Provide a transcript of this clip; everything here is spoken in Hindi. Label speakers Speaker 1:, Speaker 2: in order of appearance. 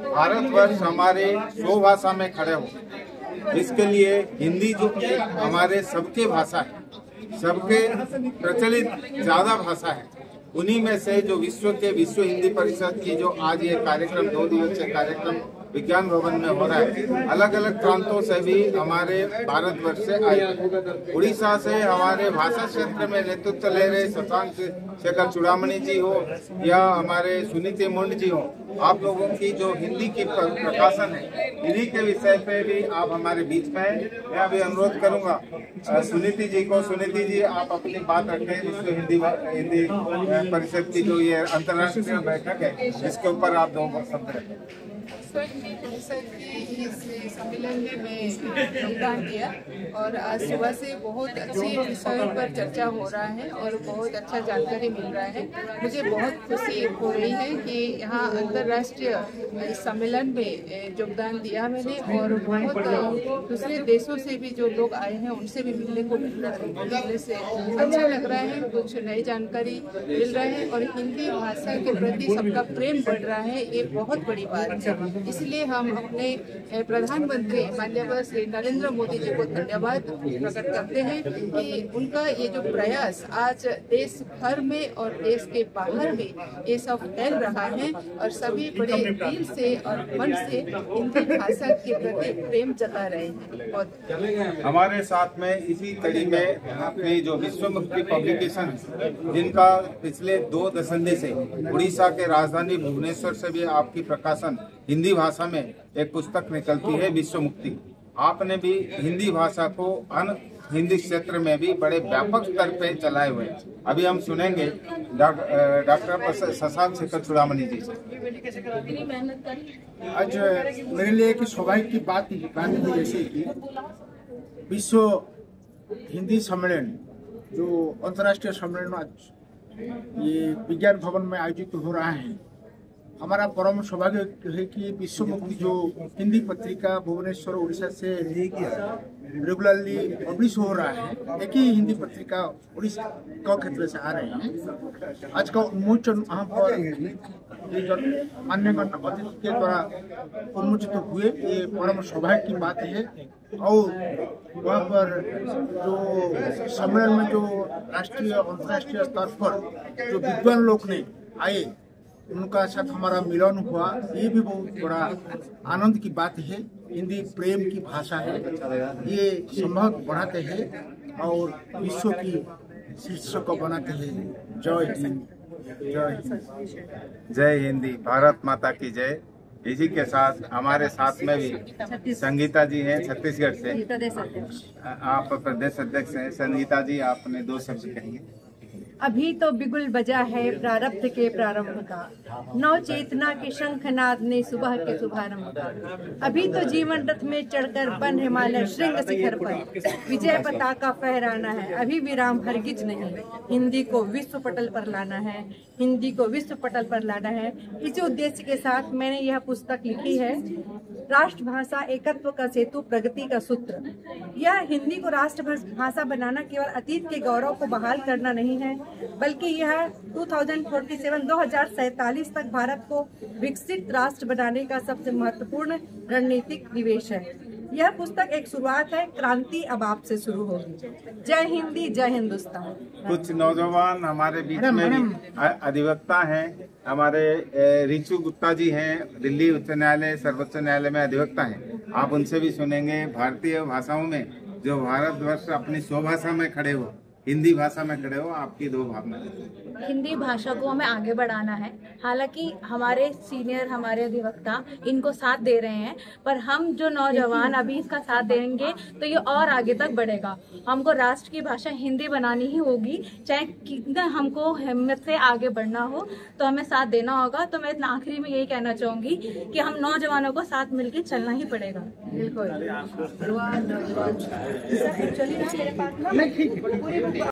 Speaker 1: भारतवर्ष हमारे स्वभाषा में खड़े हो, इसके लिए हिंदी जो कि हमारे सबके भाषा है, सबके प्रचलित ज्यादा भाषा है, उन्हीं में से जो विश्व हिंदी परिषद की जो आज ये कार्यक्रम 2 दिवसीय कार्यक्रम विज्ञान भवन में हो रहा है, अलग अलग प्रांतों से भी हमारे भारतवर्ष से आए। उड़ीसा से हमारे भाषा क्षेत्र में नेतृत्व ले रहे शशांक शेखर चूड़ामणि जी हो या हमारे सुनीति मुंड जी हो, आप लोगों की जो हिंदी की प्रकाशन है, इन्हीं के विषय पे भी आप हमारे बीच में हैं। मैं अभी अनुरोध करूंगा सुनीति जी को। सुनीति जी, आप अपनी बात रखें। विश्व हिंदी परिषद की जो ये अंतर्राष्ट्रीय बैठक है, इसके ऊपर आप 2 शब्द रखें।
Speaker 2: विश्व हिंदी परिषद की इस सम्मेलन में मैं योगदान दिया और आज सुबह से बहुत अच्छे विषयों पर चर्चा हो रहा है और बहुत अच्छा जानकारी मिल रहा है। मुझे बहुत खुशी हो रही है कि यहाँ अंतर्राष्ट्रीय इस सम्मेलन में योगदान दिया मैंने और बहुत दूसरे देशों से भी जो लोग आए हैं उनसे भी मिलने को मिलने से अच्छा लग रहा है। कुछ नई जानकारी मिल रहा है और हिंदी भाषा के प्रति सबका प्रेम बढ़ रहा है, ये बहुत बड़ी बात है। इसलिए हम अपने प्रधानमंत्री माननीय श्री नरेंद्र मोदी जी को धन्यवाद प्रकट करते हैं कि उनका ये जो प्रयास आज देश भर में और देश के बाहर भी ये सब फैल रहा है और सभी बड़े दिल से और मन से हिंदी भाषा के प्रति प्रेम जता रहे हैं।
Speaker 1: हमारे साथ में इसी कड़ी में अपनी जो विश्व मुक्ति पब्लिकेशन, जिनका पिछले 2 दशंधि से उड़ीसा के राजधानी भुवनेश्वर से भी आपकी प्रकाशन हिंदी भाषा में एक पुस्तक निकलती है, विश्व मुक्ति। आपने भी हिंदी भाषा को हिंदी क्षेत्र में भी बड़े व्यापक स्तर पे चलाए हुए हैं। अभी हम सुनेंगे डॉक्टर शशांक शेखर चूड़ामणि जी से।
Speaker 3: आज मेरे लिए एक सौभाग्य की बात थी, जैसे कि विश्व हिंदी सम्मेलन जो अंतर्राष्ट्रीय सम्मेलन आज ये विज्ञान भवन में आयोजित हो रहा है, हमारा परम सौभाग्य है कि विश्व मुक्ति जो हिंदी पत्रिका भुवनेश्वर उड़ीसा से रेगुलरली पब्लिश हो रहा है, एक ही हिंदी पत्रिका उड़ीसा का क्षेत्र से आ रहे हैं। आज का उन्मोचन यहाँ पर मान्यगण्य अतिथि के द्वारा उन्मोचित हुए, ये परम सौभाग्य की बात है। और वहाँ पर जो सम्मेलन में जो राष्ट्रीय अंतर्राष्ट्रीय स्तर पर जो विद्वान लोग ने आए, उनका साथ हमारा मिलन हुआ, ये भी बहुत बड़ा आनंद की बात है। हिंदी प्रेम की भाषा है, ये संभव बढ़ाते हैं और विश्व की शीर्ष को बनाते हैं। जय हिंद, जय हिंद,
Speaker 1: जय हिंदी, भारत माता की जय। इसी के साथ हमारे साथ में भी संगीता जी हैं छत्तीसगढ़ से, आप प्रदेश अध्यक्ष हैं। संगीता जी, आपने 2 शब्द कहेंगे।
Speaker 4: अभी तो बिगुल बजा है प्रारब्ध के प्रारंभ का, नव चेतना के शंखनाद ने सुबह के शुभारंभ का। अभी तो जीवन रथ में चढ़कर बन हिमालय श्रृंग शिखर पर विजय पताका फहराना है। अभी विराम हरगिज नहीं, हिंदी को विश्व पटल पर लाना है, हिंदी को विश्व पटल पर लाना है। इसी उद्देश्य के साथ मैंने यह पुस्तक लिखी है, राष्ट्रभाषा एकत्व का सेतु प्रगति का सूत्र। यह हिंदी को राष्ट्रभाषा बनाना केवल अतीत के गौरव को बहाल करना नहीं है, बल्कि यह 2047 तक भारत को विकसित राष्ट्र बनाने का सबसे महत्वपूर्ण रणनीतिक निवेश है। यह पुस्तक एक शुरुआत है, क्रांति अब आपसे शुरू होगी। जय हिंदी, जय हिंदुस्तान।
Speaker 1: कुछ नौजवान हमारे बीच में भी अधिवक्ता हैं, हमारे रिचू गुप्ता जी हैं, दिल्ली उच्च न्यायालय सर्वोच्च न्यायालय में अधिवक्ता हैं। आप उनसे भी सुनेंगे। भारतीय भाषाओं में जो भारतवर्ष अपनी स्वभाषा में खड़े हो, हिंदी भाषा में खड़े हो, आपकी 2 भावना।
Speaker 5: हिंदी भाषा को हमें आगे बढ़ाना है। हालांकि हमारे सीनियर, हमारे अधिवक्ता इनको साथ दे रहे हैं, पर हम जो नौजवान अभी इसका साथ देंगे तो ये और आगे तक बढ़ेगा। हमको राष्ट्र की भाषा हिंदी बनानी ही होगी, चाहे कितना हमको हिम्मत से आगे बढ़ना हो तो हमें साथ देना होगा। तो मैं इतना आखिरी में यही कहना चाहूँगी कि हम नौजवानों को साथ मिलकर चलना ही पड़ेगा।
Speaker 4: बिल्कुल।